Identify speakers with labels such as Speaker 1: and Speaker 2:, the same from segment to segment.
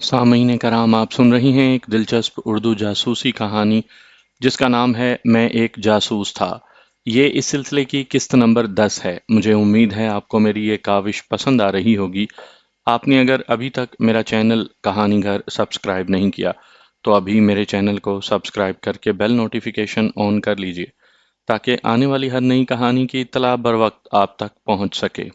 Speaker 1: سامعین کرام، آپ سن رہی ہیں ایک دلچسپ اردو جاسوسی کہانی جس کا نام ہے میں ایک جاسوس تھا۔ یہ اس سلسلے کی قسط نمبر 10 ہے۔ مجھے امید ہے آپ کو میری یہ کاوش پسند آ رہی ہوگی۔ آپ نے اگر ابھی تک میرا چینل کہانی گھر سبسکرائب نہیں کیا تو ابھی میرے چینل کو سبسکرائب کر کے بیل نوٹیفیکیشن آن کر لیجئے تاکہ آنے والی ہر نئی کہانی کی اطلاع بر وقت آپ تک پہنچ سکے۔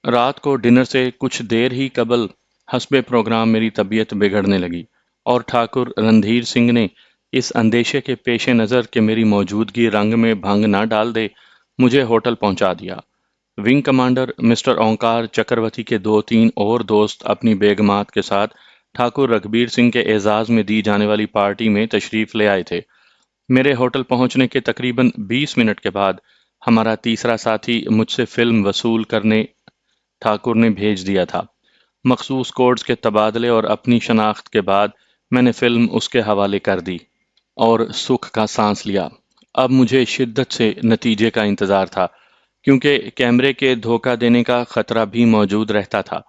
Speaker 1: رات کو ڈنر سے کچھ دیر ہی قبل حسب پروگرام میری طبیعت بگڑنے لگی اور ٹھاکر رندھیر سنگھ نے اس اندیشے کے پیش نظر کہ میری موجودگی رنگ میں بھنگ نہ ڈال دے مجھے ہوٹل پہنچا دیا۔ Wing commander mister Onkar Chakraborty کے دو تین اور دوست اپنی بیگمات کے ساتھ ٹھاکر رگبیر سنگھ کے اعزاز میں دی جانے والی پارٹی میں تشریف لے آئے تھے۔ میرے ہوٹل پہنچنے کے تقریباً 20 منٹ کے بعد ہمارا تیسرا ساتھی مجھ سے فلم وصول کرنے ٹھاکر نے بھیج دیا تھا۔ مخصوص کوڈز کے تبادلے اور اپنی شناخت کے بعد میں نے فلم اس کے حوالے کر دی اور سکھ کا سانس لیا۔ اب مجھے شدت سے نتیجے کا انتظار تھا کیونکہ کیمرے کے دھوکہ دینے کا خطرہ بھی موجود رہتا تھا۔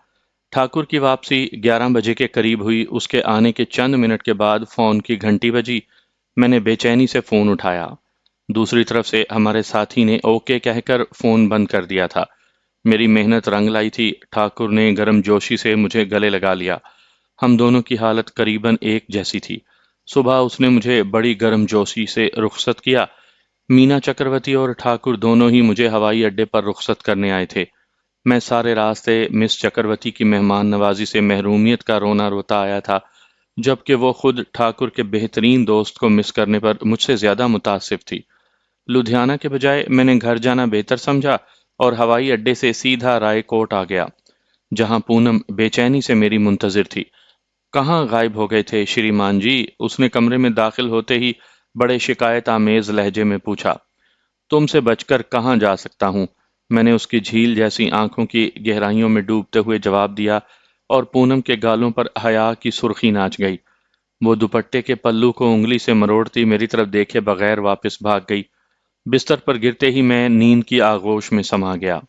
Speaker 1: ٹھاکر کی واپسی 11 بجے کے قریب ہوئی۔ اس کے آنے کے چند منٹ کے بعد فون کی گھنٹی بجی۔ میں نے بے چینی سے فون اٹھایا۔ دوسری طرف سے ہمارے ساتھی نے اوکے کہہ کر فون بند کر دیا تھا۔ میری محنت رنگ لائی تھی۔ ٹھاکر نے گرم جوشی سے مجھے گلے لگا لیا۔ ہم دونوں کی حالت قریباً ایک جیسی تھی۔ صبح اس نے مجھے بڑی گرم جوشی سے رخصت کیا۔ مینا چکرورتی اور ٹھاکر دونوں ہی مجھے ہوائی اڈے پر رخصت کرنے آئے تھے۔ میں سارے راستے مس چکرورتی کی مہمان نوازی سے محرومیت کا رونا روتا آیا تھا، جبکہ وہ خود ٹھاکر کے بہترین دوست کو مس کرنے پر مجھ سے زیادہ متاسف تھی۔ لدھیانہ کے بجائے میں نے گھر جانا بہتر سمجھا اور ہوائی اڈے سے سیدھا رائے کوٹ آ گیا، جہاں پونم بے چینی سے میری منتظر تھی۔ کہاں غائب ہو گئے تھے شریمان جی؟ اس نے کمرے میں داخل ہوتے ہی بڑے شکایت آمیز لہجے میں پوچھا۔ تم سے بچ کر کہاں جا سکتا ہوں؟ میں نے اس کی جھیل جیسی آنکھوں کی گہرائیوں میں ڈوبتے ہوئے جواب دیا اور پونم کے گالوں پر حیا کی سرخی ناچ گئی۔ وہ دوپٹے کے پلو کو انگلی سے مروڑتی میری طرف دیکھے بغیر واپس بھاگ گئی۔ بستر پر گرتے ہی میں نیند کی آغوش میں سما گیا۔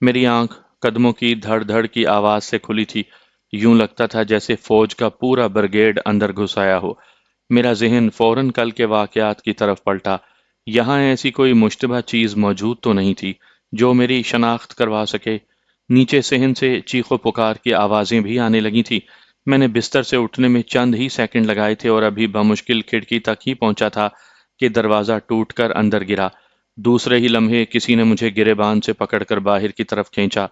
Speaker 1: میری آنکھ قدموں کی دھڑ دھڑ کی آواز سے کھلی تھی۔ یوں لگتا تھا جیسے فوج کا پورا برگیڈ اندر گھس آیا ہو۔ میرا ذہن فوراً کل کے واقعات کی طرف پلٹا۔ یہاں ایسی کوئی مشتبہ چیز موجود تو نہیں تھی جو میری شناخت کروا سکے۔ نیچے صحن سے چیخ و پکار کی آوازیں بھی آنے لگی تھی۔ میں نے بستر سے اٹھنے میں چند ہی سیکنڈ لگائے تھے اور ابھی بمشکل کھڑکی تک ہی پہنچا تھا کہ دروازہ ٹوٹ کر اندر گرا۔ دوسرے ہی لمحے کسی نے مجھے گریبان سے پکڑ کر باہر کی طرف کھینچا۔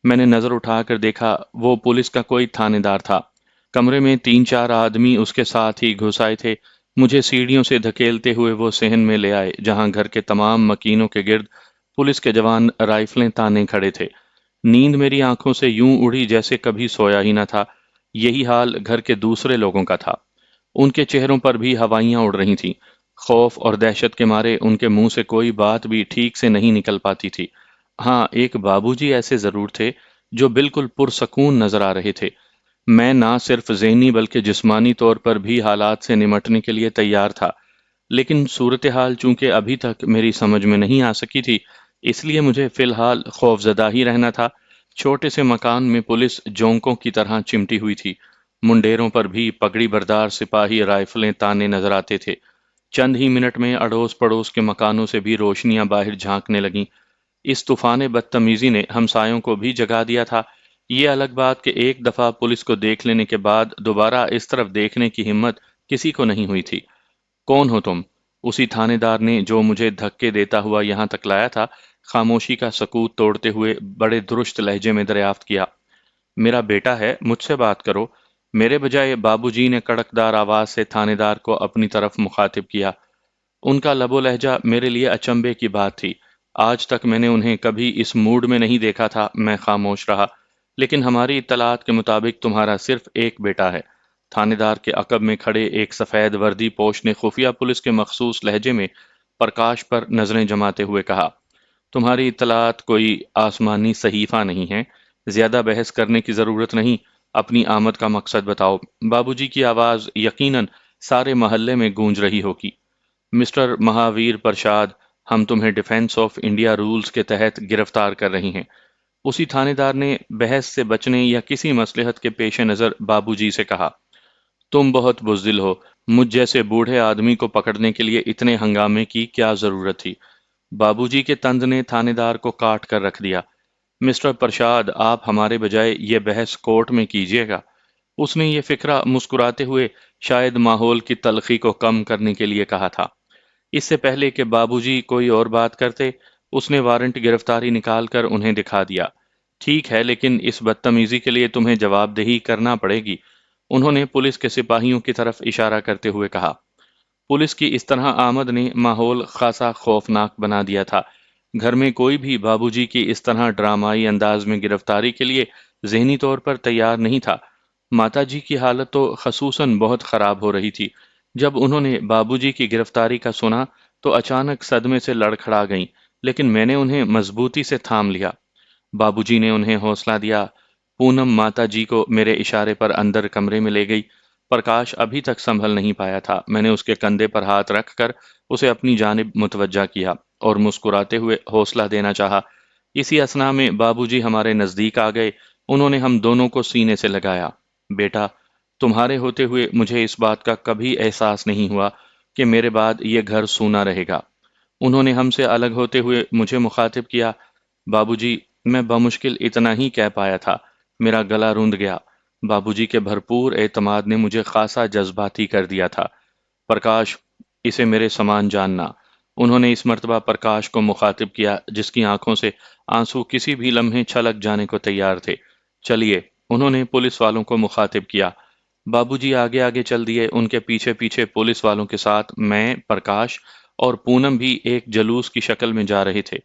Speaker 1: میں نے نظر اٹھا کر دیکھا، وہ پولیس کا کوئی تھانے دار تھا۔ کمرے میں 3 4 آدمی اس کے ساتھ ہی گھس آئے تھے۔ مجھے سیڑھیوں سے دھکیلتے ہوئے وہ صحن میں لے آئے جہاں گھر کے تمام مکینوں کے گرد پولیس کے جوان رائفلیں تانے کھڑے تھے۔ نیند میری آنکھوں سے یوں اڑی جیسے کبھی سویا ہی نہ تھا۔ یہی حال گھر کے دوسرے لوگوں کا تھا۔ ان کے چہروں پر بھی ہوائیاں اڑ رہی تھیں۔ خوف اور دہشت کے مارے ان کے منہ سے کوئی بات بھی ٹھیک سے نہیں نکل پاتی تھی۔ ہاں، ایک بابو جی ایسے ضرور تھے جو بالکل پرسکون نظر آ رہے تھے۔ میں نہ صرف ذہنی بلکہ جسمانی طور پر بھی حالات سے نمٹنے کے لیے تیار تھا، لیکن صورتحال چونکہ ابھی تک میری سمجھ میں نہیں آ سکی تھی، اس لیے مجھے فی الحال خوف زدہ ہی رہنا تھا۔ چھوٹے سے مکان میں پولیس جونکوں کی طرح چمٹی ہوئی تھی۔ منڈیروں پر بھی پگڑی بردار سپاہی رائفلیں تانے نظر آتے تھے۔ چند ہی منٹ میں اڑوس پڑوس کے مکانوں سے بھی روشنیاں باہر جھانکنے لگیں۔ اس طوفان بدتمیزی نے ہمسایوں کو بھی جگا دیا تھا۔ یہ الگ بات کہ ایک دفعہ پولیس کو دیکھ لینے کے بعد دوبارہ اس طرف دیکھنے کی ہمت کسی کو نہیں ہوئی تھی۔ کون ہو تم؟ اسی تھانے دار نے جو مجھے دھکے دیتا ہوا یہاں تک لایا تھا، خاموشی کا سکوت توڑتے ہوئے بڑے درست لہجے میں دریافت کیا۔ میرا بیٹا ہے، مجھ سے بات کرو۔ میرے بجائے بابو جی نے کڑکدار آواز سے تھانے دار کو اپنی طرف مخاطب کیا۔ ان کا لب و لہجہ میرے لیے اچنبے کی بات تھی۔ آج تک میں نے انہیں کبھی اس موڈ میں نہیں دیکھا تھا۔ میں خاموش رہا۔ لیکن ہماری اطلاعات کے مطابق تمہارا صرف ایک بیٹا ہے۔ تھانے دار کے عقب میں کھڑے ایک سفید وردی پوش نے خفیہ پولیس کے مخصوص لہجے میں پرکاش پر نظریں جماتے ہوئے کہا۔ تمہاری اطلاعات کوئی آسمانی صحیفہ نہیں ہے۔ زیادہ بحث کرنے کی ضرورت نہیں، اپنی آمد کا مقصد بتاؤ۔ بابو جی کی آواز یقیناً سارے محلے میں گونج رہی ہوگی۔ مسٹر مہاویر پرشاد، ہم تمہیں ڈیفنس آف انڈیا رولز کے تحت گرفتار کر رہی ہیں۔ اسی تھانے دار نے بحث سے بچنے یا کسی مصلحت کے پیش نظر بابو جی سے کہا، تم بہت بزدل ہو، مجھ جیسے بوڑھے آدمی کو پکڑنے کے لیے اتنے ہنگامے کی کیا ضرورت تھی؟ بابو جی کے طنز نے تھانے دار کو کاٹ کر رکھ دیا۔ مسٹر پرشاد، آپ ہمارے بجائے یہ بحث کورٹ میں کیجیے گا۔ اس نے یہ فکرہ مسکراتے ہوئے شاید ماحول کی تلخی کو کم کرنے کے لیے کہا تھا۔ اس سے پہلے کہ بابو جی کوئی اور بات کرتے، اس نے وارنٹ گرفتاری نکال کر انہیں دکھا دیا۔ ٹھیک ہے، لیکن اس بدتمیزی کے لیے تمہیں جواب دہی کرنا پڑے گی، انہوں نے پولیس کے سپاہیوں کی طرف اشارہ کرتے ہوئے کہا۔ پولیس کی اس طرح آمد نے ماحول خاصا خوفناک بنا دیا تھا۔ گھر میں کوئی بھی بابو جی کی اس طرح ڈرامائی انداز میں گرفتاری کے لیے ذہنی طور پر تیار نہیں تھا۔ ماتا جی کی حالت تو خصوصاً بہت خراب ہو رہی تھی۔ جب انہوں نے بابو جی کی گرفتاری کا سنا تو اچانک صدمے سے لڑکھڑا گئیں، لیکن میں نے انہیں مضبوطی سے تھام لیا۔ بابو جی نے انہیں حوصلہ دیا۔ پونم ماتا جی کو میرے اشارے پر اندر کمرے میں لے گئی۔ پرکاش ابھی تک سنبھل نہیں پایا تھا۔ میں نے اس کے کندھے پر ہاتھ رکھ کر اسے اپنی جانب متوجہ کیا اور مسکراتے ہوئے حوصلہ دینا چاہا۔ اسی اثنا میں بابو جی ہمارے نزدیک آ گئے۔ انہوں نے ہم دونوں کو سینے سے لگایا۔ بیٹا، تمہارے ہوتے ہوئے مجھے اس بات کا کبھی احساس نہیں ہوا کہ میرے بعد یہ گھر سونا رہے گا۔ انہوں نے ہم سے الگ ہوتے ہوئے مجھے مخاطب کیا۔ بابو جی، میں بمشکل اتنا ہی کہہ پایا تھا۔ میرا گلا روند گیا۔ بابو جی کے بھرپور اعتماد نے مجھے خاصا جذباتی کر دیا تھا۔ پرکاش، اسے میرے سامان جاننا۔ انہوں نے اس مرتبہ پرکاش کو مخاطب کیا، جس کی آنکھوں سے آنسو کسی بھی لمحے چھلک جانے کو تیار تھے۔ چلیے، انہوں نے پولیس والوں کو مخاطب کیا۔ بابو جی آگے آگے چل دیے۔ ان کے پیچھے پیچھے پولیس والوں کے ساتھ میں، پرکاش اور پونم بھی ایک جلوس کی شکل میں جا رہے تھے۔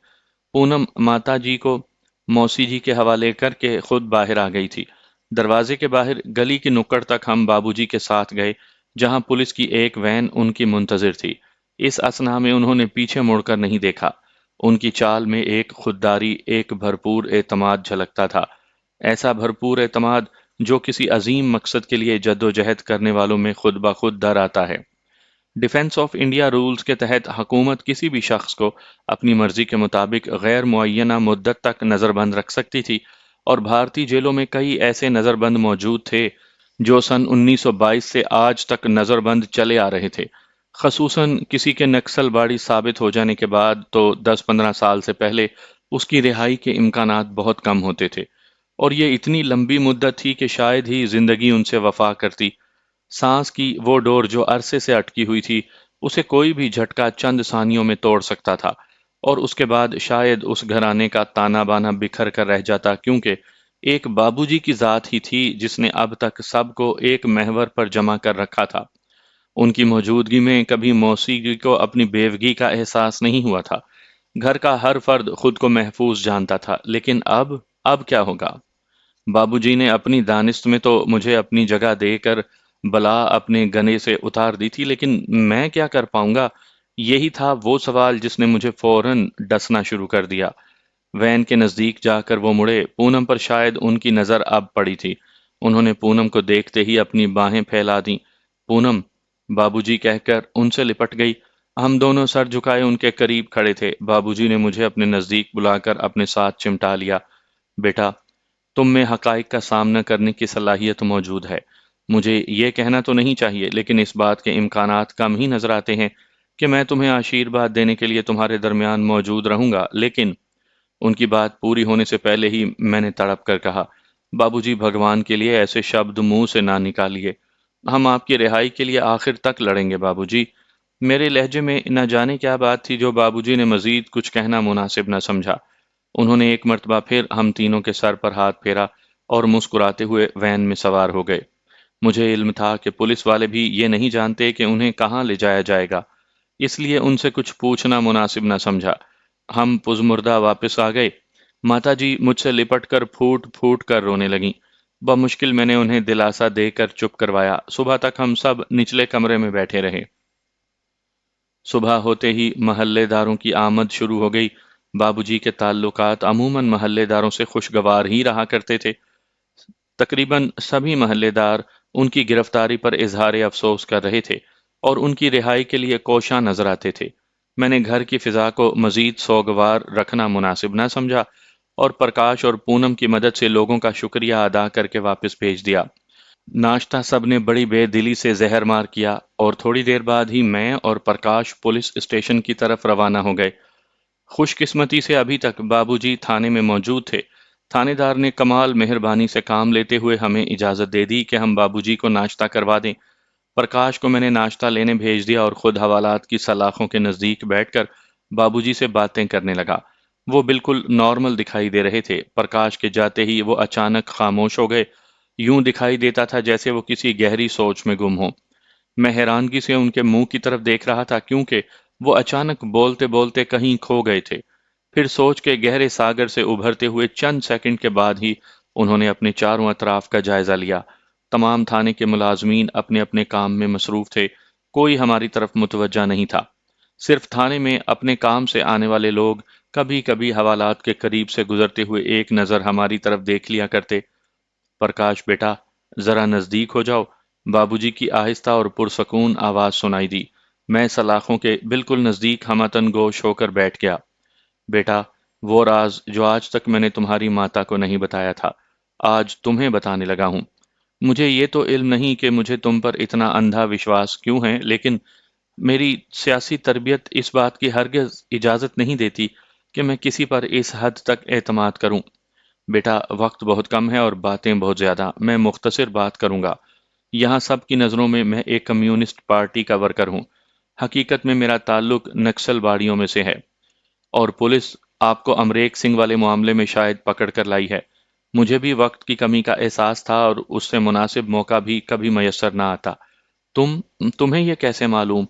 Speaker 1: پونم ماتا جی کو موسی جی کے حوالے کر کے خود باہر آ گئی تھی۔ دروازے کے باہر گلی کی نکڑ تک ہم بابو جی کے ساتھ گئے، جہاں پولیس کی ایک وین ان کی منتظر تھی۔ اس اثنا میں انہوں نے پیچھے مڑ کر نہیں دیکھا۔ ان کی چال میں ایک خودداری، ایک بھرپور اعتماد جھلکتا تھا۔ ایسا بھرپور اعتماد جو کسی عظیم مقصد کے لیے جد و جہد کرنے والوں میں خود بخود در آتا ہے۔ ڈیفنس آف انڈیا رولز کے تحت حکومت کسی بھی شخص کو اپنی مرضی کے مطابق غیر معینہ مدت تک نظر بند رکھ سکتی تھی، اور بھارتی جیلوں میں کئی ایسے نظر بند موجود تھے جو سن 1922 سے آج تک نظر بند چلے آ رہے تھے۔ خصوصاً کسی کے نکسل باڑی ثابت ہو جانے کے بعد تو 10-15 سال سے پہلے اس کی رہائی کے امکانات بہت کم ہوتے تھے، اور یہ اتنی لمبی مدت تھی کہ شاید ہی زندگی ان سے وفا کرتی۔ سانس کی وہ ڈور جو عرصے سے اٹکی ہوئی تھی، اسے کوئی بھی جھٹکا چند ثانیوں میں توڑ سکتا تھا، اور اس کے بعد شاید اس گھرانے کا تانا بانا بکھر کر رہ جاتا، کیونکہ ایک بابو جی کی ذات ہی تھی جس نے اب تک سب کو ایک محور پر جمع کر رکھا تھا۔ ان کی موجودگی میں کبھی موسیقی کو اپنی بیوگی کا احساس نہیں ہوا تھا۔ گھر کا ہر فرد خود کو محفوظ جانتا تھا، لیکن اب کیا ہوگا؟ بابو جی نے اپنی دانست میں تو مجھے اپنی جگہ دے کر بلا اپنے گنے سے اتار دی تھی، لیکن میں کیا کر پاؤں گا؟ یہی تھا وہ سوال جس نے مجھے فوراً ڈسنا شروع کر دیا۔ وین کے نزدیک جا کر وہ مڑے۔ پونم پر شاید ان کی نظر اب پڑی تھی۔ انہوں نے پونم کو دیکھتے ہی اپنی باہیں پھیلا دیں۔ پونم، بابو جی کہہ کر ان سے لپٹ گئی۔ ہم دونوں سر جھکائے ان کے قریب کھڑے تھے۔ بابو جی نے مجھے اپنے نزدیک بلا کر اپنے ساتھ چمٹا لیا۔ بیٹا، تم میں حقائق کا سامنا کرنے کی صلاحیت موجود ہے۔ مجھے یہ کہنا تو نہیں چاہیے، لیکن اس بات کے امکانات کم ہی نظر آتے ہیں کہ میں تمہیں آشیرواد دینے کے لیے تمہارے درمیان موجود رہوں گا، لیکن ان کی بات پوری ہونے سے پہلے ہی میں نے تڑپ کر کہا، بابو جی، بھگوان کے لیے ایسے شبد منہ سے نہ نکالیے۔ ہم آپ کی رہائی کے لیے آخر تک لڑیں گے بابو جی۔ میرے لہجے میں نہ جانے کیا بات تھی جو بابو جی نے مزید کچھ کہنا مناسب نہ سمجھا۔ انہوں نے ایک مرتبہ پھر ہم تینوں کے سر پر ہاتھ پھیرا اور مسکراتے ہوئے وین میں سوار ہو گئے۔ مجھے علم تھا کہ پولیس والے بھی یہ نہیں جانتے کہ انہیں کہاں لے جایا جائے گا، اس لیے ان سے کچھ پوچھنا مناسب نہ سمجھا۔ ہم پزمردہ واپس آ گئے۔ ماتا جی مجھ سے لپٹ کر پھوٹ پھوٹ کر رونے لگیں۔ بمشکل میں نے انہیں دلاسا دے کر چپ کروایا۔ صبح تک ہم سب نچلے کمرے میں بیٹھے رہے۔ صبح ہوتے ہی محلے داروں کی آمد شروع ہو گئی۔ بابو جی کے تعلقات عموماً محلے داروں سے خوشگوار ہی رہا کرتے تھے۔ تقریباً سبھی محلے دار ان کی گرفتاری پر اظہار افسوس کر رہے تھے اور ان کی رہائی کے لیے کوشاں نظر آتے تھے۔ میں نے گھر کی فضا کو مزید سوگوار رکھنا مناسب نہ سمجھا اور پرکاش اور پونم کی مدد سے لوگوں کا شکریہ ادا کر کے واپس بھیج دیا۔ ناشتہ سب نے بڑی بے دلی سے زہر مار کیا اور تھوڑی دیر بعد ہی میں اور پرکاش پولیس اسٹیشن کی طرف روانہ ہو گئے۔ خوش قسمتی سے ابھی تک بابو جی تھانے میں موجود تھے۔ تھانے دار نے کمال مہربانی سے کام لیتے ہوئے ہمیں اجازت دے دی کہ ہم بابو جی کو ناشتہ کروا دیں۔ پرکاش کو میں نے ناشتہ لینے بھیج دیا اور خود حوالات کی سلاخوں کے نزدیک بیٹھ کر بابو جی سے باتیں کرنے لگا۔ وہ بالکل نارمل دکھائی دے رہے تھے۔ پرکاش کے جاتے ہی وہ اچانک خاموش ہو گئے، یوں دکھائی دیتا تھا جیسے وہ کسی گہری سوچ میں گم ہو۔ میں حیرانگی سے ان کے منہ کی طرف دیکھ رہا تھا کیونکہ وہ اچانک بولتے بولتے کہیں کھو گئے تھے۔ پھر سوچ کے گہرے ساگر سے ابھرتے ہوئے چند سیکنڈ کے بعد ہی انہوں نے اپنے چاروں اطراف کا جائزہ لیا۔ تمام تھانے کے ملازمین اپنے اپنے کام میں مصروف تھے، کوئی ہماری طرف متوجہ نہیں تھا۔ صرف تھانے میں اپنے کام سے آنے والے لوگ کبھی کبھی حوالات کے قریب سے گزرتے ہوئے ایک نظر ہماری طرف دیکھ لیا کرتے۔ پرکاش بیٹا، ذرا نزدیک ہو جاؤ، بابو جی کی آہستہ اور پرسکون آواز سنائی دی۔ میں سلاخوں کے بالکل نزدیک ہمتن گوش ہو کر بیٹھ گیا۔ بیٹا، وہ راز جو آج تک میں نے تمہاری ماتا کو نہیں بتایا تھا، آج تمہیں بتانے لگا ہوں۔ مجھے یہ تو علم نہیں کہ مجھے تم پر اتنا اندھا وشواس کیوں ہے، لیکن میری سیاسی تربیت اس بات کی ہرگز اجازت نہیں دیتی کہ میں کسی پر اس حد تک اعتماد کروں۔ بیٹا، وقت بہت کم ہے اور باتیں بہت زیادہ، میں مختصر بات کروں گا۔ یہاں سب کی نظروں میں میں ایک کمیونسٹ پارٹی کا ورکر ہوں۔ حقیقت میں میرا تعلق نکسل باڑیوں میں سے ہے، اور پولیس آپ کو امریک سنگھ والے معاملے میں شاید پکڑ کر لائی ہے۔ مجھے بھی وقت کی کمی کا احساس تھا اور اس سے مناسب موقع بھی کبھی میسر نہ آتا۔ تمہیں یہ کیسے معلوم؟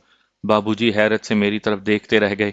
Speaker 1: بابو جی حیرت سے میری طرف دیکھتے رہ گئے۔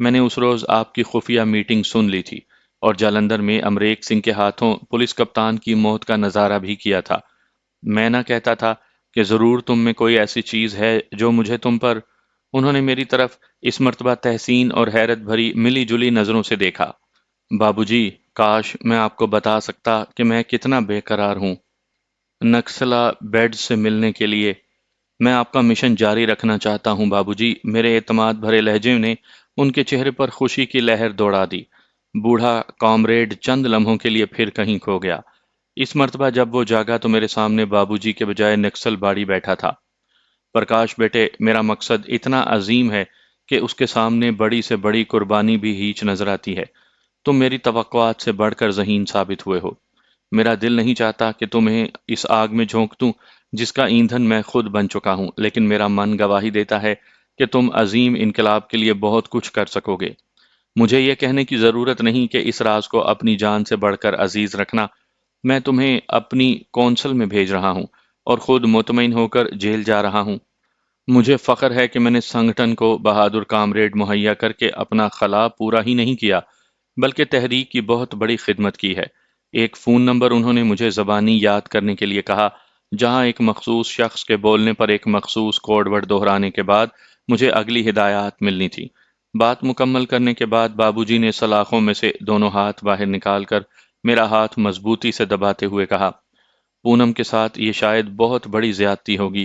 Speaker 1: میں نے اس روز آپ کی خفیہ میٹنگ سن لی تھی اور جالندھر میں امریک سنگھ کے ہاتھوں پولیس کپتان کی موت کا نظارہ بھی کیا تھا۔ میں نہ کہتا تھا کہ ضرور تم میں کوئی ایسی چیز ہے جو مجھے تم پر… انہوں نے میری طرف اس مرتبہ تحسین اور حیرت بھری ملی جلی نظروں سے دیکھا۔ بابو جی، کاش میں آپ کو بتا سکتا کہ میں کتنا بے قرار ہوں۔ نکسلا بیڈ سے ملنے کے لیے میں آپ کا مشن جاری رکھنا چاہتا ہوں بابو جی، میرے اعتماد بھرے لہجے نے ان کے چہرے پر خوشی کی لہر دوڑا دی۔ بوڑھا کامریڈ چند لمحوں کے لیے پھر کہیں کھو گیا۔ اس مرتبہ جب وہ جاگا تو میرے سامنے بابو جی کے بجائے نکسل باڑی بیٹھا تھا۔ پرکاش بیٹے، میرا مقصد اتنا عظیم ہے کہ اس کے سامنے بڑی سے بڑی قربانی بھی ہیچ نظر آتی ہے۔ تم میری توقعات سے بڑھ کر ذہین ثابت ہوئے ہو۔ میرا دل نہیں چاہتا کہ تمہیں اس آگ میں جھونک دوں جس کا ایندھن میں خود بن چکا ہوں، لیکن میرا من گواہی دیتا ہے کہ تم عظیم انقلاب کے لیے بہت کچھ کر سکو گے۔ مجھے یہ کہنے کی ضرورت نہیں کہ اس راز کو اپنی جان سے بڑھ کر عزیز رکھنا۔ میں تمہیں اپنی کونسل میں بھیج رہا ہوں اور خود مطمئن ہو کر جیل جا رہا ہوں۔ مجھے فخر ہے کہ میں نے سنگٹھن کو بہادر کامریڈ مہیا کر کے اپنا خلا پورا ہی نہیں کیا، بلکہ تحریک کی بہت بڑی خدمت کی ہے۔ ایک فون نمبر انہوں نے مجھے زبانی یاد کرنے کے لیے کہا، جہاں ایک مخصوص شخص کے بولنے پر ایک مخصوص کوڈ ورڈ دہرانے کے بعد مجھے اگلی ہدایات ملنی تھی۔ بات مکمل کرنے کے بعد بابو جی نے سلاخوں میں سے دونوں ہاتھ باہر نکال کر میرا ہاتھ مضبوطی سے دباتے ہوئے کہا، پونم کے ساتھ یہ شاید بہت بڑی زیادتی ہوگی،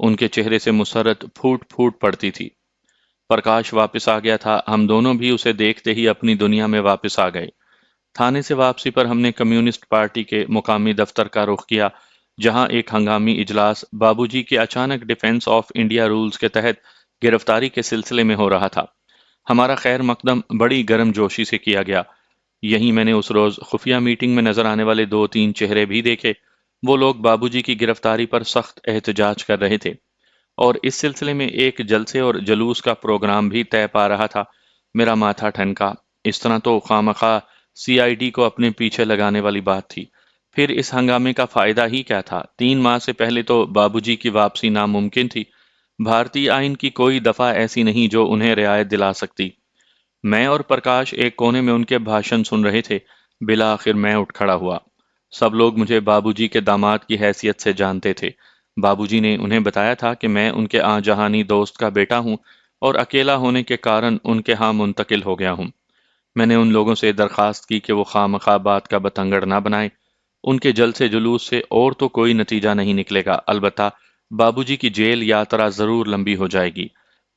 Speaker 1: ان کے چہرے سے مسرت پھوٹ پھوٹ پڑتی تھی۔ پرکاش واپس آ گیا تھا، ہم دونوں بھی اسے دیکھتے ہی اپنی دنیا میں واپس آ گئے۔ تھانے سے واپسی پر ہم نے کمیونسٹ پارٹی کے مقامی دفتر کا رخ کیا، جہاں ایک ہنگامی اجلاس بابو جی کے اچانک ڈیفنس آف انڈیا رولز کے تحت گرفتاری کے سلسلے میں ہو رہا تھا۔ ہمارا خیر مقدم بڑی گرم جوشی سے کیا گیا۔ یہیں میں نے اس روز خفیہ میٹنگ میں نظر آنے والے دو تین چہرے بھی دیکھے۔ وہ لوگ بابو جی کی گرفتاری پر سخت احتجاج کر رہے تھے، اور اس سلسلے میں ایک جلسے اور جلوس کا پروگرام بھی طے پا رہا تھا۔ میرا ماتھا ٹھنکا۔ اس طرح تو خوامخواہ سی آئی ڈی کو اپنے پیچھے لگانے والی بات تھی۔ پھر اس ہنگامے کا فائدہ ہی کیا تھا؟ 3 ماہ سے پہلے تو بابو جی کی واپسی ناممکن تھی۔ بھارتی آئین کی کوئی دفعہ ایسی نہیں جو انہیں رعایت دلا سکتی۔ میں اور پرکاش ایک کونے میں ان کے بھاشن سن رہے تھے۔ بالآخر میں اٹھ کھڑا ہوا۔ سب لوگ مجھے بابو جی کے داماد کی حیثیت سے جانتے تھے۔ بابو جی نے انہیں بتایا تھا کہ میں ان کے آن جہانی دوست کا بیٹا ہوں اور اکیلا ہونے کے کارن ان کے ہاں منتقل ہو گیا ہوں۔ میں نے ان لوگوں سے درخواست کی کہ وہ خواہ بات کا بتنگڑ نہ بنائیں۔ ان کے جلسے جلوس سے اور تو کوئی نتیجہ نہیں نکلے گا، البتہ بابو جی کی جیل یاترا ضرور لمبی ہو جائے گی۔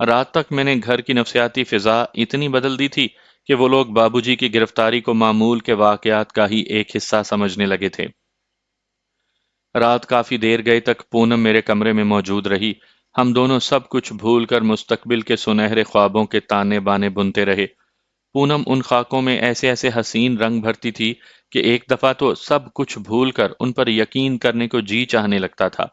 Speaker 1: رات تک میں نے گھر کی نفسیاتی فضا اتنی بدل دی تھی کہ وہ لوگ بابوجی کی گرفتاری کو معمول کے واقعات کا ہی ایک حصہ سمجھنے لگے تھے۔ رات کافی دیر گئے تک پونم میرے کمرے میں موجود رہی۔ ہم دونوں سب کچھ بھول کر مستقبل کے سنہرے خوابوں کے تانے بانے بنتے رہے۔ پونم ان خاکوں میں ایسے ایسے حسین رنگ بھرتی تھی کہ ایک دفعہ تو سب کچھ بھول کر ان پر یقین کرنے کو جی چاہنے لگتا تھا،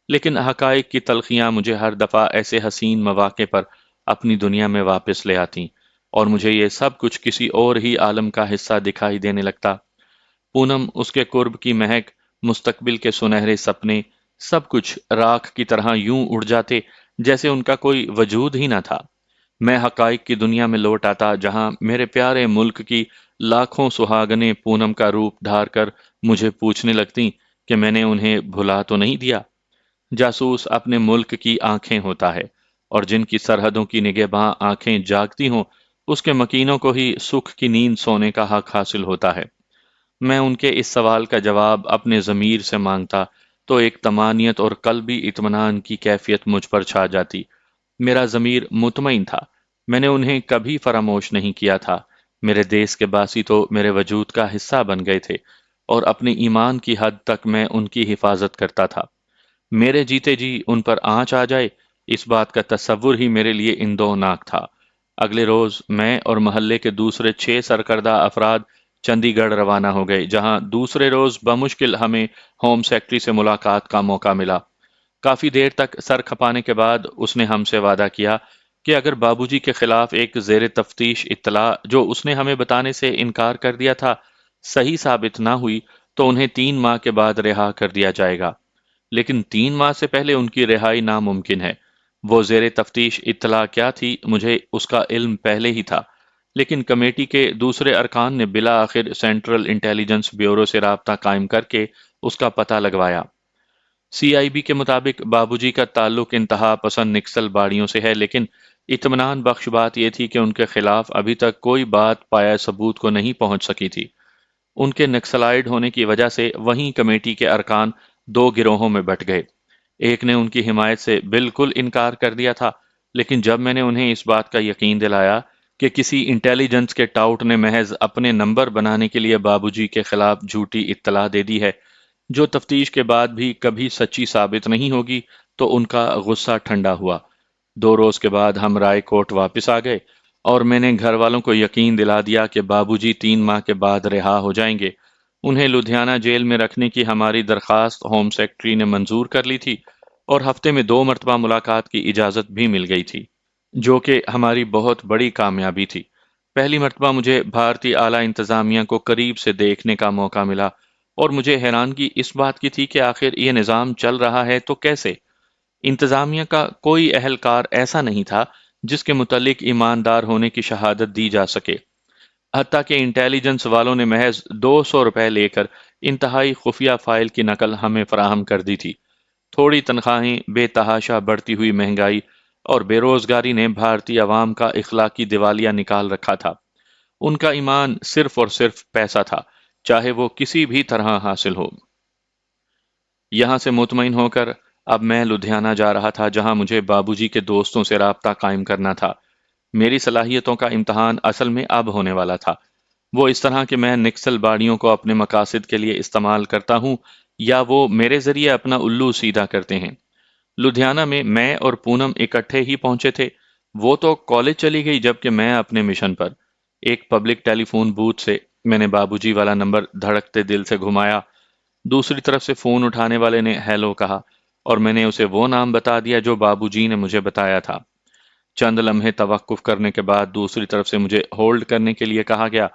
Speaker 1: لیکن حقائق کی تلخیاں مجھے ہر دفعہ ایسے حسین مواقع پر اپنی دنیا میں واپس لے آتیں، اور مجھے یہ سب کچھ کسی اور ہی عالم کا حصہ دکھائی دینے لگتا۔ پونم، اس کے قرب کی مہک، مستقبل کے سنہرے سپنے، سب کچھ راکھ کی طرح یوں اڑ جاتے جیسے ان کا کوئی وجود ہی نہ تھا۔ میں حقائق کی دنیا میں لوٹ آتا جہاں میرے پیارے ملک کی لاکھوں سہاگنیں پونم کا روپ دھار کر مجھے پوچھنے لگتیں کہ میں نے انہیں بھلا تو نہیں دیا۔ جاسوس اپنے ملک کی آنکھیں ہوتا ہے، اور جن کی سرحدوں کی نگہباں آنکھیں جاگتی ہوں، اس کے مکینوں کو ہی سکھ کی نیند سونے کا حق حاصل ہوتا ہے۔ میں ان کے اس سوال کا جواب اپنے ضمیر سے مانگتا تو ایک طمانینت اور قلبی اطمینان کی کیفیت مجھ پر چھا جاتی۔ میرا ضمیر مطمئن تھا، میں نے انہیں کبھی فراموش نہیں کیا تھا۔ میرے دیس کے باسی تو میرے وجود کا حصہ بن گئے تھے، اور اپنے ایمان کی حد تک میں ان کی حفاظت کرتا تھا۔ میرے جیتے جی ان پر آنچ آ جائے، اس بات کا تصور ہی میرے لیے اندوناک تھا۔ اگلے روز میں اور محلے کے دوسرے 6 سرکردہ افراد چندی گڑھ روانہ ہو گئے، جہاں دوسرے روز بمشکل ہمیں ہوم سیکٹری سے ملاقات کا موقع ملا۔ کافی دیر تک سر کھپانے کے بعد اس نے ہم سے وعدہ کیا کہ اگر بابوجی کے خلاف ایک زیر تفتیش اطلاع جو اس نے ہمیں بتانے سے انکار کر دیا تھا صحیح ثابت نہ ہوئی تو انہیں 3 ماہ کے بعد رہا کر دیا جائے گا، لیکن 3 ماہ سے پہلے ان کی رہائی ناممکن ہے۔ وہ زیر تفتیش اطلاع کیا تھی مجھے اس کا علم پہلے ہی تھا، لیکن کمیٹی کے دوسرے ارکان نے بالآخر سینٹرل انٹیلیجنس بیورو سے رابطہ قائم کر کے اس کا پتہ لگوایا۔ سی آئی بی کے مطابق بابوجی کا تعلق انتہا پسند نکسل باڑیوں سے ہے، لیکن اطمینان بخش بات یہ تھی کہ ان کے خلاف ابھی تک کوئی بات پایا ثبوت کو نہیں پہنچ سکی تھی۔ ان کے نکسلائیڈ ہونے کی وجہ سے وہیں کمیٹی کے ارکان 2 گروہوں میں بٹ گئے۔ ایک نے ان کی حمایت سے بالکل انکار کر دیا تھا، لیکن جب میں نے انہیں اس بات کا یقین دلایا کہ کسی انٹیلیجنس کے ٹاؤٹ نے محض اپنے نمبر بنانے کے لیے بابوجی کے خلاف جھوٹی اطلاع دے دی ہے، جو تفتیش کے بعد بھی کبھی سچی ثابت نہیں ہوگی، تو ان کا غصہ ٹھنڈا ہوا۔ 2 روز کے بعد ہم رائے کوٹ واپس آ گئے، اور میں نے گھر والوں کو یقین دلا دیا کہ بابوجی 3 ماہ کے بعد رہا ہو جائیں گے۔ انہیں لدھیانہ جیل میں رکھنے کی ہماری درخواست ہوم سیکرٹری نے منظور کر لی تھی، اور ہفتے میں 2 مرتبہ ملاقات کی اجازت بھی مل گئی تھی، جو کہ ہماری بہت بڑی کامیابی تھی۔ پہلی مرتبہ مجھے بھارتی اعلیٰ انتظامیہ کو قریب سے دیکھنے کا موقع ملا، اور مجھے حیرانگی اس بات کی تھی کہ آخر یہ نظام چل رہا ہے تو کیسے؟ انتظامیہ کا کوئی اہلکار ایسا نہیں تھا جس کے متعلق ایماندار ہونے کی شہادت دی جا سکے۔ حتیٰ کہ انٹیلیجنس والوں نے محض 200 روپے لے کر انتہائی خفیہ فائل کی نقل ہمیں فراہم کر دی تھی۔ تھوڑی تنخواہیں، بے تحاشا بڑھتی ہوئی مہنگائی اور بے روزگاری نے بھارتی عوام کا اخلاقی دیوالیہ نکال رکھا تھا۔ ان کا ایمان صرف اور صرف پیسہ تھا، چاہے وہ کسی بھی طرح حاصل ہو۔ یہاں سے مطمئن ہو کر اب میں لدھیانہ جا رہا تھا، جہاں مجھے بابوجی کے دوستوں سے رابطہ قائم کرنا تھا۔ میری صلاحیتوں کا امتحان اصل میں اب ہونے والا تھا۔ وہ اس طرح کہ میں نکسل باڑیوں کو اپنے مقاصد کے لیے استعمال کرتا ہوں، یا وہ میرے ذریعے اپنا الو سیدھا کرتے ہیں۔ لدھیانہ میں اور پونم اکٹھے ہی پہنچے تھے۔ وہ تو کالج چلی گئی، جبکہ میں اپنے مشن پر۔ ایک پبلک ٹیلی فون بوتھ سے میں نے بابوجی والا نمبر دھڑکتے دل سے گھمایا۔ دوسری طرف سے فون اٹھانے والے نے ہیلو کہا، اور میں نے اسے وہ نام بتا دیا جو بابوجی نے مجھے بتایا تھا۔ چند لمحے توقف کرنے کے بعد دوسری طرف سے مجھے ہولڈ کرنے کے لیے کہا گیا۔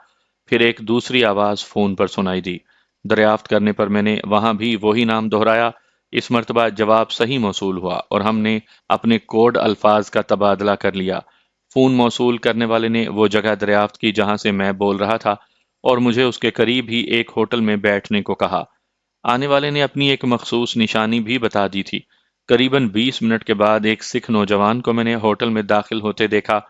Speaker 1: پھر ایک دوسری آواز فون پر سنائی دی۔ دریافت کرنے پر میں نے وہاں بھی وہی نام دہرایا۔ اس مرتبہ جواب صحیح موصول ہوا، اور ہم نے اپنے کوڈ الفاظ کا تبادلہ کر لیا۔ فون موصول کرنے والے نے وہ جگہ دریافت کی جہاں سے میں بول رہا تھا، اور مجھے اس کے قریب ہی ایک ہوٹل میں بیٹھنے کو کہا۔ آنے والے نے اپنی ایک مخصوص نشانی بھی بتا دی تھی۔ قریباً 20 منٹ کے بعد ایک سکھ نوجوان کو میں نے ہوٹل میں داخل ہوتے دیکھا۔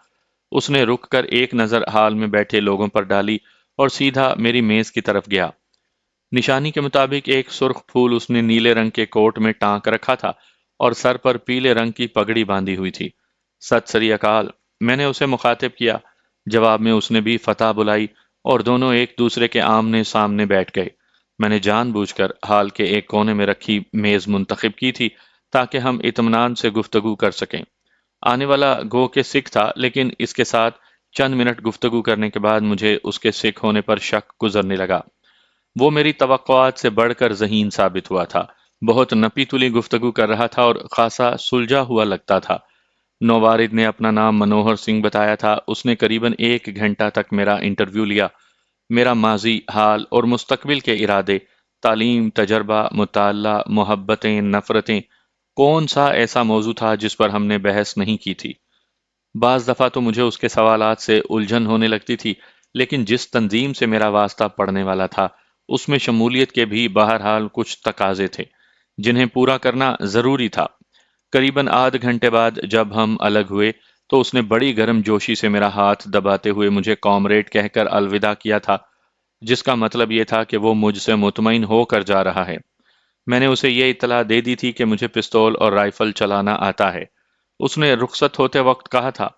Speaker 1: اس نے رک کر ایک نظر ہال میں بیٹھے لوگوں پر ڈالی اور سیدھا میری میز کی طرف گیا۔ نشانی کے مطابق ایک سرخ پھول اس نے نیلے رنگ کے کوٹ میں ٹانک رکھا تھا، اور سر پر پیلے رنگ کی پگڑی باندھی ہوئی تھی۔ ست سری اکال، میں نے اسے مخاطب کیا۔ جواب میں اس نے بھی فتح بلائی اور دونوں ایک دوسرے کے آمنے سامنے بیٹھ گئے۔ میں نے جان بوجھ کر ہال کے ایک کونے میں رکھی میز منتخب کی تھی تاکہ ہم اطمینان سے گفتگو کر سکیں۔ آنے والا گو کہ سکھ تھا، لیکن اس کے ساتھ چند منٹ گفتگو کرنے کے بعد مجھے اس کے سکھ ہونے پر شک گزرنے لگا۔ وہ میری توقعات سے بڑھ کر ذہین ثابت ہوا تھا۔ بہت نپی تلی گفتگو کر رہا تھا اور خاصا سلجھا ہوا لگتا تھا۔ نوارد نے اپنا نام منوہر سنگھ بتایا تھا۔ اس نے قریباً 1 گھنٹہ تک میرا انٹرویو لیا۔ میرا ماضی، حال اور مستقبل کے ارادے، تعلیم، تجربہ، مطالعہ، محبتیں، نفرتیں، کون سا ایسا موضوع تھا جس پر ہم نے بحث نہیں کی تھی؟ بعض دفعہ تو مجھے اس کے سوالات سے الجھن ہونے لگتی تھی، لیکن جس تنظیم سے میرا واسطہ پڑنے والا تھا، اس میں شمولیت کے بھی بہرحال کچھ تقاضے تھے جنہیں پورا کرنا ضروری تھا۔ قریباً آدھ گھنٹے بعد جب ہم الگ ہوئے تو اس نے بڑی گرم جوشی سے میرا ہاتھ دباتے ہوئے مجھے کامریڈ کہہ کر الوداع کیا تھا، جس کا مطلب یہ تھا کہ وہ مجھ سے مطمئن ہو کر جا رہا ہے۔ میں نے اسے یہ اطلاع دے دی تھی کہ مجھے پستول اور رائفل چلانا آتا ہے۔ اس نے رخصت ہوتے وقت کہا تھا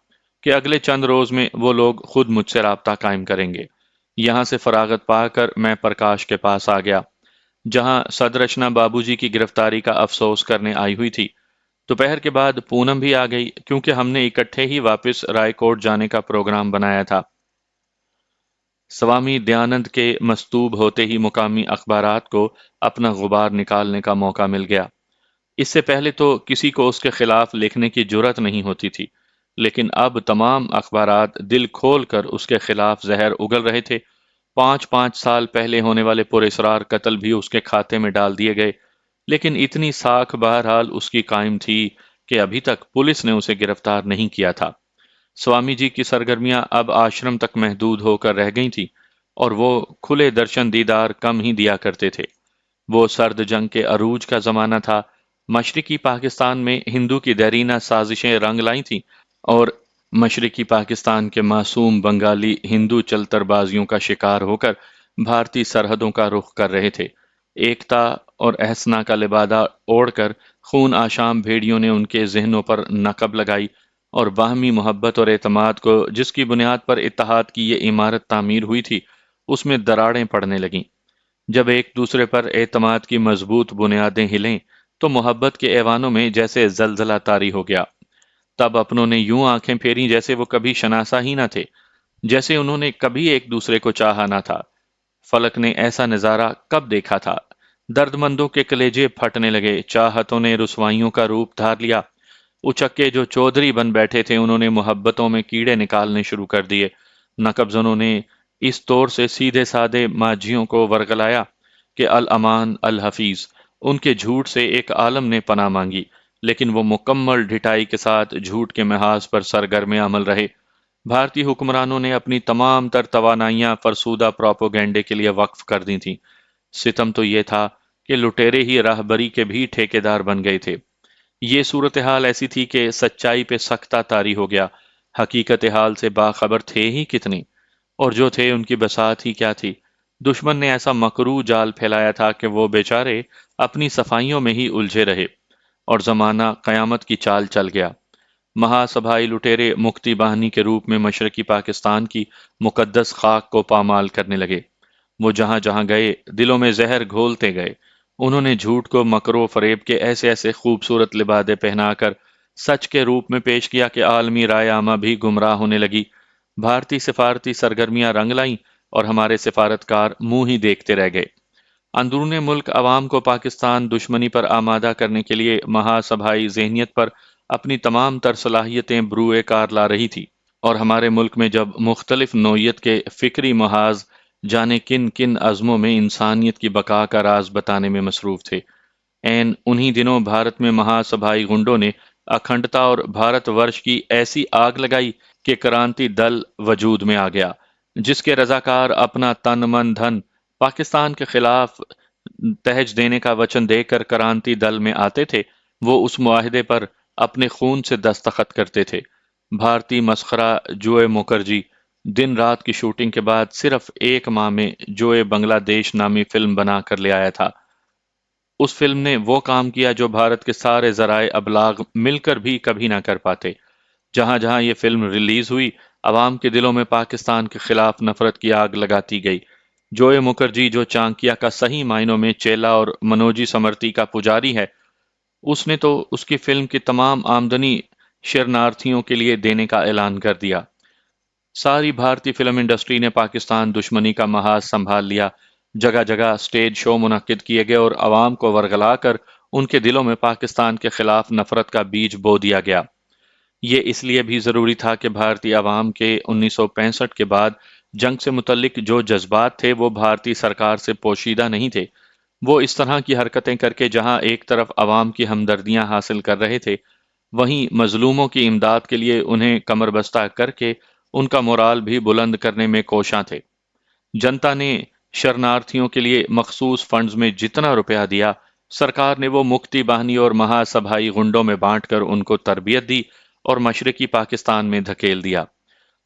Speaker 1: کہ اگلے چند روز میں وہ لوگ خود مجھ سے رابطہ قائم کریں گے۔ یہاں سے فراغت پا کر میں پرکاش کے پاس آ گیا، جہاں سدرشنا بابو جی کی گرفتاری کا افسوس کرنے آئی ہوئی تھی۔ دوپہر کے بعد پونم بھی آ گئی کیونکہ ہم نے اکٹھے ہی واپس رائے کوٹ جانے کا پروگرام بنایا تھا۔ سوامی دیانند کے مستوب ہوتے ہی مقامی اخبارات کو اپنا غبار نکالنے کا موقع مل گیا۔ اس سے پہلے تو کسی کو اس کے خلاف لکھنے کی جرأت نہیں ہوتی تھی، لیکن اب تمام اخبارات دل کھول کر اس کے خلاف زہر اگل رہے تھے۔ 5 سال پہلے ہونے والے پراسرار قتل بھی اس کے کھاتے میں ڈال دیے گئے، لیکن اتنی ساکھ بہرحال اس کی قائم تھی کہ ابھی تک پولیس نے اسے گرفتار نہیں کیا تھا۔ سوامی جی کی سرگرمیاں اب آشرم تک محدود ہو کر رہ گئی تھیں، اور وہ کھلے درشن دیدار کم ہی دیا کرتے تھے۔ وہ سرد جنگ کے عروج کا زمانہ تھا۔ مشرقی پاکستان میں ہندو کی دیرینہ سازشیں رنگ لائی تھیں، اور مشرقی پاکستان کے معصوم بنگالی ہندو چلتر بازیوں کا شکار ہو کر بھارتی سرحدوں کا رخ کر رہے تھے۔ ایکتا اور احسنا کا لبادہ اوڑھ کر خون آشام بھیڑیوں نے ان کے ذہنوں پر نقب لگائی، اور باہمی محبت اور اعتماد کو جس کی بنیاد پر اتحاد کی یہ عمارت تعمیر ہوئی تھی، اس میں دراڑیں پڑنے لگیں۔ جب ایک دوسرے پر اعتماد کی مضبوط بنیادیں ہلیں تو محبت کے ایوانوں میں جیسے زلزلہ طاری ہو گیا۔ تب اپنوں نے یوں آنکھیں پھیری جیسے وہ کبھی شناسا ہی نہ تھے، جیسے انہوں نے کبھی ایک دوسرے کو چاہا نہ تھا۔ فلک نے ایسا نظارہ کب دیکھا تھا؟ درد مندوں کے کلیجے پھٹنے لگے، چاہتوں نے رسوائیوں کا روپ دھار لیا۔ اچکے جو چودھری بن بیٹھے تھے انہوں نے محبتوں میں کیڑے نکالنے شروع کر دیے۔ نقب زنوں نے اس طور سے سیدھے سادے ماجھیوں کو ورگلایا کہ الامان الحفیظ، ان کے جھوٹ سے ایک عالم نے پناہ مانگی، لیکن وہ مکمل ڈھٹائی کے ساتھ جھوٹ کے محاذ پر سرگرم عمل رہے۔ بھارتی حکمرانوں نے اپنی تمام تر توانائیاں فرسودہ پروپوگنڈے کے لیے وقف کر دی تھیں۔ ستم تو یہ تھا کہ لٹیرے ہی راہبری کے بھی ٹھیکیدار بن گئے تھے۔ یہ صورتحال ایسی تھی کہ سچائی پہ سختہ طاری ہو گیا۔ حقیقت حال سے باخبر تھے ہی کتنے، اور جو تھے ان کی بساط ہی کیا تھی۔ دشمن نے ایسا مکروہ جال پھیلایا تھا کہ وہ بیچارے اپنی صفائیوں میں ہی الجھے رہے، اور زمانہ قیامت کی چال چل گیا۔ مہا سبھائی لٹیرے مکتی باہنی کے روپ میں مشرقی پاکستان کی مقدس خاک کو پامال کرنے لگے۔ وہ جہاں جہاں گئے دلوں میں زہر گھولتے گئے۔ انہوں نے جھوٹ کو مکر و فریب کے ایسے ایسے خوبصورت لبادے پہنا کر سچ کے روپ میں پیش کیا کہ عالمی رائے عامہ بھی گمراہ ہونے لگی۔ بھارتی سفارتی سرگرمیاں رنگ لائیں اور ہمارے سفارتکار منہ ہی دیکھتے رہ گئے۔ اندرون ملک عوام کو پاکستان دشمنی پر آمادہ کرنے کے لیے مہا سبھائی ذہنیت پر اپنی تمام تر صلاحیتیں بروئے کار لا رہی تھی، اور ہمارے ملک میں جب مختلف نوعیت کے فکری محاذ جانے کن کن عزموں میں انسانیت کی بقا کا راز بتانے میں مصروف تھے۔ عین انہی دنوں بھارت میں مہا سبھائی گنڈوں نے اکھنڈتا اور بھارت ورش کی ایسی آگ لگائی کہ کرانتی دل وجود میں آ گیا، جس کے رضاکار اپنا تن من دھن پاکستان کے خلاف تہج دینے کا وچن دے کر کرانتی دل میں آتے تھے۔ وہ اس معاہدے پر اپنے خون سے دستخط کرتے تھے۔ بھارتی مسخرہ جوئے مکرجی دن رات کی شوٹنگ کے بعد صرف 1 ماہ میں جوئے بنگلہ دیش نامی فلم بنا کر لے آیا تھا۔ اس فلم نے وہ کام کیا جو بھارت کے سارے ذرائع ابلاغ مل کر بھی کبھی نہ کر پاتے۔ جہاں جہاں یہ فلم ریلیز ہوئی، عوام کے دلوں میں پاکستان کے خلاف نفرت کی آگ لگاتی گئی۔ جوئے مکرجی، جو چانکیا کا صحیح معنوں میں چیلا اور منوجی سمرتی کا پجاری ہے، اس نے تو اس کی فلم کی تمام آمدنی شرنارتھیوں کے لیے دینے کا اعلان کر دیا۔ ساری بھارتی فلم انڈسٹری نے پاکستان دشمنی کا محاذ سنبھال لیا۔ جگہ جگہ سٹیج شو منعقد کیے گئے اور عوام کو ورگلا کر ان کے دلوں میں پاکستان کے خلاف نفرت کا بیج بو دیا گیا۔ یہ اس لیے بھی ضروری تھا کہ بھارتی عوام کے 1965 کے بعد جنگ سے متعلق جو جذبات تھے وہ بھارتی سرکار سے پوشیدہ نہیں تھے۔ وہ اس طرح کی حرکتیں کر کے جہاں ایک طرف عوام کی ہمدردیاں حاصل کر رہے تھے، وہیں مظلوموں کی امداد کے لیے انہیں کمر بستہ کر کے ان کا مورال بھی بلند کرنے میں کوشاں تھے۔ جنتا نے شرنارتھیوں کے لیے مخصوص فنڈز میں جتنا روپیہ دیا، سرکار نے وہ مکتی باہنی اور مہا سبھائی گنڈوں میں بانٹ کر ان کو تربیت دی اور مشرقی پاکستان میں دھکیل دیا۔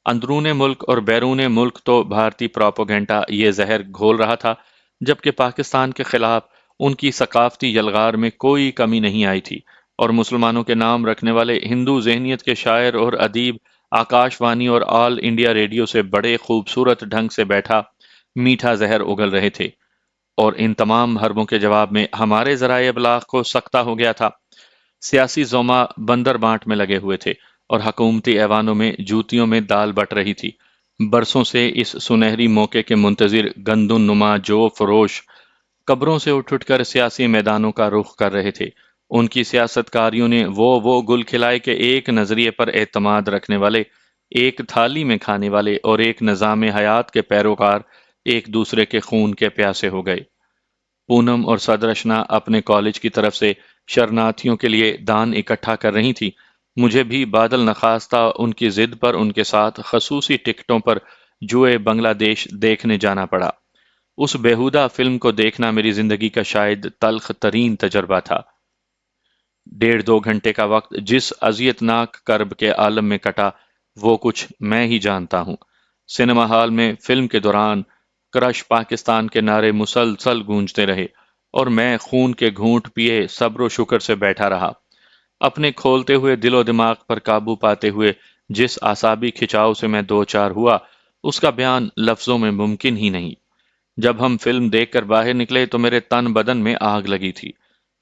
Speaker 1: اندرون ملک اور بیرون ملک تو بھارتی پراپوگنڈا یہ زہر گھول رہا تھا، جبکہ پاکستان کے خلاف ان کی ثقافتی یلغار میں کوئی کمی نہیں آئی تھی، اور مسلمانوں کے نام رکھنے والے ہندو ذہنیت کے شاعر اور ادیب آکاش وانی اور آل انڈیا ریڈیو سے بڑے خوبصورت ڈھنگ سے بیٹھا میٹھا زہر اگل رہے تھے، اور ان تمام حربوں کے جواب میں ہمارے ذرائع ابلاغ کو سختہ ہو گیا تھا۔ سیاسی زوما بندر بانٹ میں لگے ہوئے تھے اور حکومتی ایوانوں میں جوتیوں میں دال بٹ رہی تھی۔ برسوں سے اس سنہری موقع کے منتظر گندم نما جو فروش قبروں سے اٹھ کر سیاسی میدانوں کا رخ کر رہے تھے۔ ان کی سیاست کاریوں نے وہ گل کھلائے کہ ایک نظریے پر اعتماد رکھنے والے، ایک تھالی میں کھانے والے اور ایک نظام حیات کے پیروکار ایک دوسرے کے خون کے پیاسے ہو گئے۔ پونم اور سدرشنا اپنے کالج کی طرف سے شرناتھیوں کے لیے دان اکٹھا کر رہی تھی۔ مجھے بھی بادل نخواستہ ان کی ضد پر ان کے ساتھ خصوصی ٹکٹوں پر جوئے بنگلہ دیش دیکھنے جانا پڑا۔ اس بیہودہ فلم کو دیکھنا میری زندگی کا شاید تلخ ترین تجربہ تھا۔ 1.5-2 گھنٹے کا وقت جس اذیت ناک کرب کے عالم میں کٹا، وہ کچھ میں ہی جانتا ہوں۔ سنیما ہال میں فلم کے دوران کرش پاکستان کے نعرے مسلسل گونجتے رہے، اور میں خون کے گھونٹ پیے صبر و شکر سے بیٹھا رہا، اپنے کھولتے ہوئے دل و دماغ پر قابو پاتے ہوئے۔ جس اعصابی کھچاؤ سے میں دوچار ہوا، اس کا بیان لفظوں میں ممکن ہی نہیں۔ جب ہم فلم دیکھ کر باہر نکلے تو میرے تن بدن میں آگ لگی تھی۔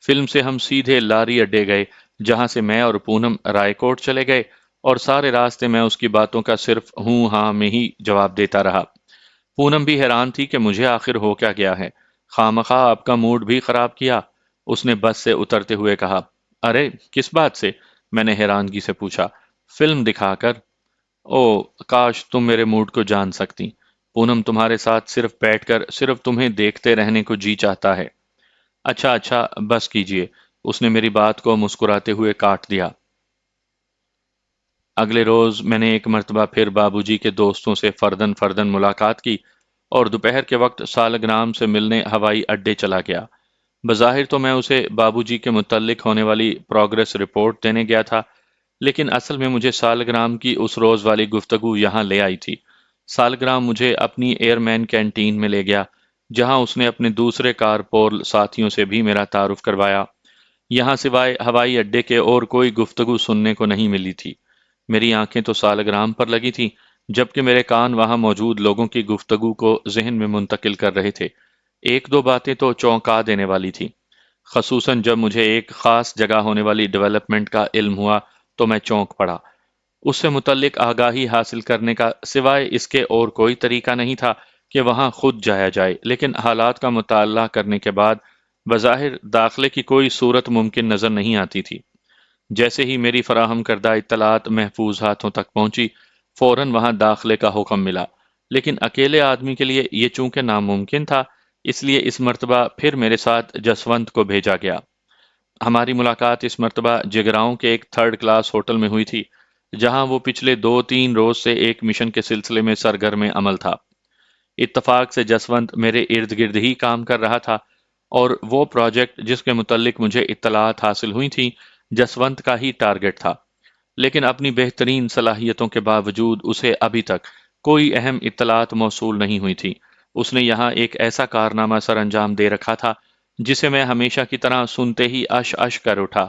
Speaker 1: فلم سے ہم سیدھے لاری اڈے گئے، جہاں سے میں اور پونم رائے کوٹ چلے گئے، اور سارے راستے میں اس کی باتوں کا صرف ہوں ہاں میں ہی جواب دیتا رہا۔ پونم بھی حیران تھی کہ مجھے آخر ہو کیا گیا ہے، خواہ آپ کا موڈ بھی خراب کیا۔ اس نے بس سے اترتے ہوئے کہا۔ ارے کس بات سے؟ میں نے حیرانگی سے پوچھا۔ فلم دکھا کر۔ او کاش تم میرے موڈ کو جان سکتی۔ پونم تمہارے ساتھ صرف بیٹھ کر صرف تمہیں دیکھتے رہنے کو جی چاہتا ہے۔ اچھا اچھا بس کیجئے، اس نے میری بات کو مسکراتے ہوئے کاٹ دیا۔ اگلے روز میں نے ایک مرتبہ پھر بابو جی کے دوستوں سے فردن فردن ملاقات کی، اور دوپہر کے وقت سالگرام سے ملنے ہوائی اڈے چلا گیا۔ بظاہر تو میں اسے بابو جی کے متعلق ہونے والی پروگریس رپورٹ دینے گیا تھا، لیکن اصل میں مجھے سالگرام کی اس روز والی گفتگو یہاں لے آئی تھی۔ سالگرام مجھے اپنی ایئر مین کینٹین میں لے گیا، جہاں اس نے اپنے دوسرے کارپورل ساتھیوں سے بھی میرا تعارف کروایا۔ یہاں سوائے ہوائی اڈے کے اور کوئی گفتگو سننے کو نہیں ملی تھی۔ میری آنکھیں تو سالگرام پر لگی تھیں، جبکہ میرے کان وہاں موجود لوگوں کی گفتگو کو ذہن میں منتقل کر رہے تھے۔ ایک دو باتیں تو چونکا دینے والی تھی، خصوصاً جب مجھے ایک خاص جگہ ہونے والی ڈیولپمنٹ کا علم ہوا تو میں چونک پڑا۔ اس سے متعلق آگاہی حاصل کرنے کا سوائے اس کے اور کوئی طریقہ نہیں تھا کہ وہاں خود جایا جائے، لیکن حالات کا مطالعہ کرنے کے بعد بظاہر داخلے کی کوئی صورت ممکن نظر نہیں آتی تھی۔ جیسے ہی میری فراہم کردہ اطلاعات محفوظ ہاتھوں تک پہنچی، فوراً وہاں داخلے کا حکم ملا، لیکن اکیلے آدمی کے لیے یہ چونکہ ناممکن تھا، اس لیے اس مرتبہ پھر میرے ساتھ جسونت کو بھیجا گیا۔ ہماری ملاقات اس مرتبہ جگراؤں کے ایک 3rd کلاس ہوٹل میں ہوئی تھی، جہاں وہ پچھلے 2-3 روز سے ایک مشن کے سلسلے میں سرگرم عمل تھا۔ اتفاق سے جسونت میرے ارد گرد ہی کام کر رہا تھا، اور وہ پروجیکٹ جس کے متعلق مجھے اطلاعات حاصل ہوئی تھیں جسونت کا ہی ٹارگٹ تھا، لیکن اپنی بہترین صلاحیتوں کے باوجود اسے ابھی تک کوئی اہم اطلاعات موصول نہیں ہوئی تھی۔ اس نے یہاں ایک ایسا کارنامہ سر انجام دے رکھا تھا جسے میں ہمیشہ کی طرح سنتے ہی اش اش کر اٹھا۔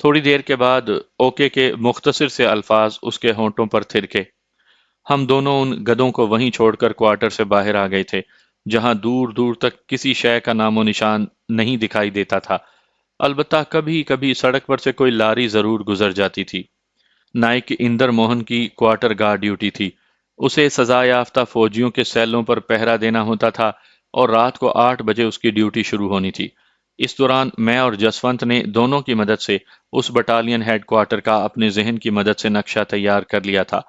Speaker 1: تھوڑی دیر کے بعد اوکے کے مختصر سے الفاظ اس کے ہونٹوں پر تھرکے۔ ہم دونوں ان گدوں کو وہیں چھوڑ کر کوارٹر سے باہر آ گئے تھے، جہاں دور دور تک کسی شے کا نام و نشان نہیں دکھائی دیتا تھا۔ البتہ کبھی کبھی سڑک پر سے کوئی لاری ضرور گزر جاتی تھی۔ نائک اندر موہن کی کوارٹر گارڈ ڈیوٹی تھی۔ اسے سزا یافتہ فوجیوں کے سیلوں پر پہرا دینا ہوتا تھا اور رات کو 8 بجے اس کی ڈیوٹی شروع ہونی تھی۔ اس دوران میں اور جسونت نے دونوں کی مدد سے اس بٹالین ہیڈ کوارٹر کا اپنے ذہن کی مدد سے نقشہ تیار کر لیا تھا۔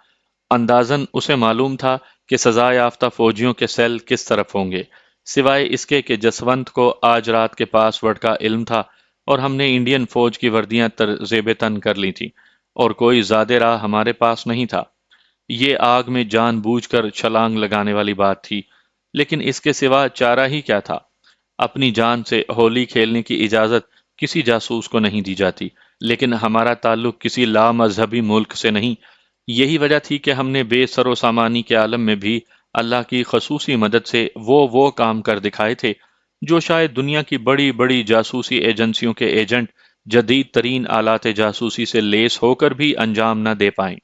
Speaker 1: اندازاً اسے معلوم تھا کہ سزا یافتہ فوجیوں کے سیل کس طرف ہوں گے، سوائے اس کے کہ جسونت کو آج رات کے پاس ورڈ کا علم تھا اور ہم نے انڈین فوج کی وردیاں ترزیب تن کر لی تھیں اور کوئی زیادہ راہ ہمارے پاس نہیں تھا۔ یہ آگ میں جان بوجھ کر چھلانگ لگانے والی بات تھی، لیکن اس کے سوا چارہ ہی کیا تھا؟ اپنی جان سے ہولی کھیلنے کی اجازت کسی جاسوس کو نہیں دی جاتی، لیکن ہمارا تعلق کسی لا مذہبی ملک سے نہیں۔ یہی وجہ تھی کہ ہم نے بے سر و سامانی کے عالم میں بھی اللہ کی خصوصی مدد سے وہ کام کر دکھائے تھے جو شاید دنیا کی بڑی بڑی جاسوسی ایجنسیوں کے ایجنٹ جدید ترین آلات جاسوسی سے لیس ہو کر بھی انجام نہ دے پائیں۔